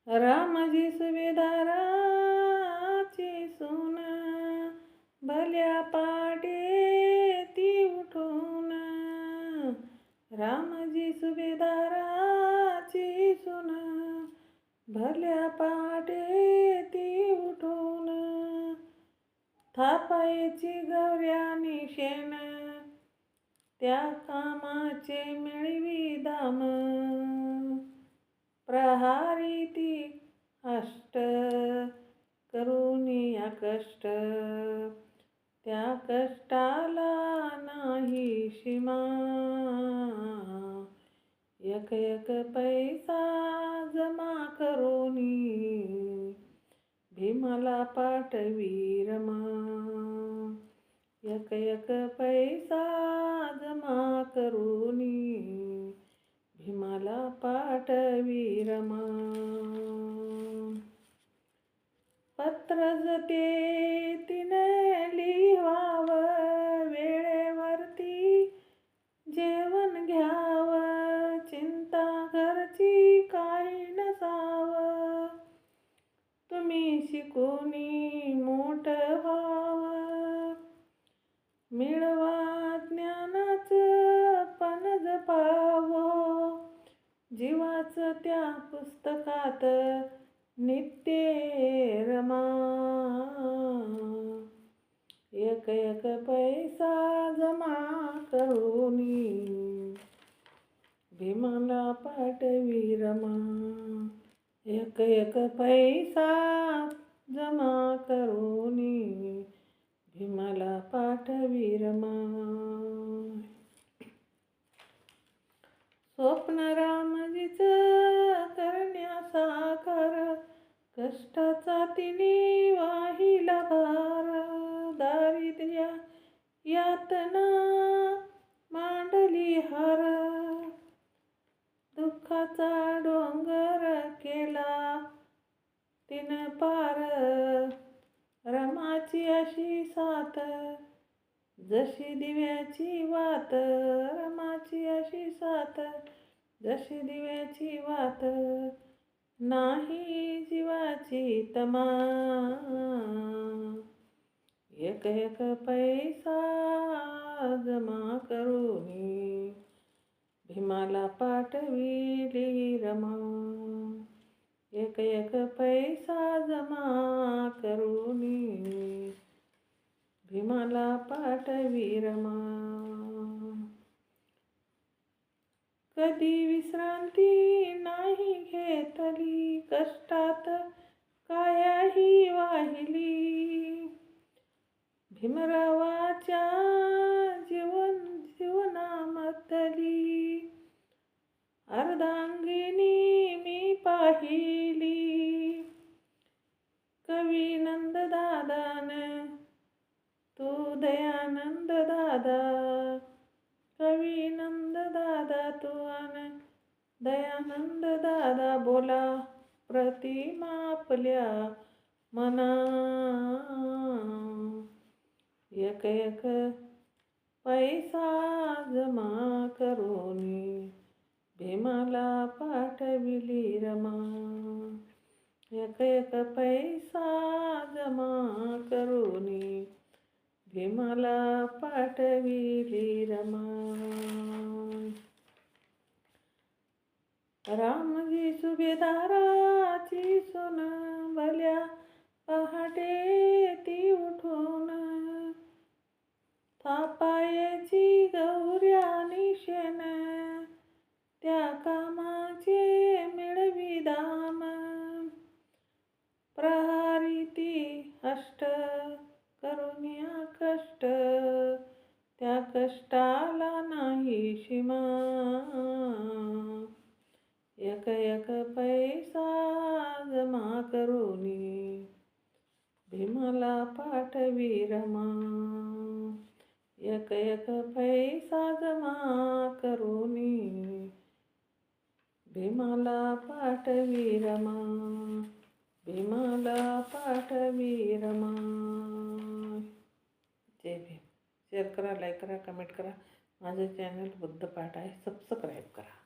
रामजी सुभेदाराची सून, भल्या पाटे ती उठून. रामजी सुभेदाराची सून, भल्या पाटे ती उठून. थापायची गौऱ्यानी शेण, त्या कामाचे मिळवी दाम. प्रहारी ती अष्ट, करुणी या कष्ट, त्या कष्टाला नाही सीमा. एक एक पैसा जमा करुनी, भीमाला पाठवी रमा. एक एक पैसा जमा करुनी, भीमाला पाठवी रमा. पत्रज ते तिने लिहावं, वेळेवरती जेवण घ्यावं. चिंता घरची काही नसावं, तुम्ही शिकूनी मोठं व्हावं. मिळवा ज्ञानाचं पण जपावं, जीवाचं त्या पुस्तकात नित्य रमा. एक एक पैसा जमा करुनी, भीमाला पाठवी रमा. एक एक पैसा जमा करुनी, भीमाला पाठवी रमा. स्वप्न रामजीचं करण्या साकार, कष्टाचा तिने वाहिला भार. दारिद्र्या यातना मांडली हार, दुःखाचा डोंगर केला तिनं पार. रमाची अशी साथ, जशी दिव्याची वात. रमाची अशी साथ, जशी दिव्याची वात. नाही जीवाची तमा, एक एक पैसा जमा करुनी, भीमाला पाठविली रमा. एक एक पैसा जमा करुनी, भीमाला पाठवी रमा. कधी विश्रांती नाही घेतली, कष्टात कायाही वाहिली. भीमरावाच्या जीवनामधली अर्धांगिनी मी पाहिली. कवी नंददादान तू दयानंद दादा, कवी नंददादा तू दयानंद दादा. बोला प्रतिमा आपल्या मना. एक एक पैसा जमा करुनी, भीमाला पाठविली रमा. एक एक पैसा जमा करुनी, भीमाला पाठविली रमा. रामजी सुभेदाराची सून, भल्या पहाटे ती उठून. थापायची गौऱ्यानी शेण, त्या कामाचे मिळवी दाम. प्रहारी ती अष्ट, करुणी या कष्ट, त्या कष्टाला नाही सीमा. एक एक पैसा जमा करुनी, भीमाला पाठवी रमा. एक एक पैसा जमा करुनी, भीमाला पाठवी रमा. भीमाला पाठवी रमा. जय भीम. शेअर करा, लाईक करा, कमेंट करा. माझं चॅनल बुद्धपाठ आहे, सबस्क्राईब करा.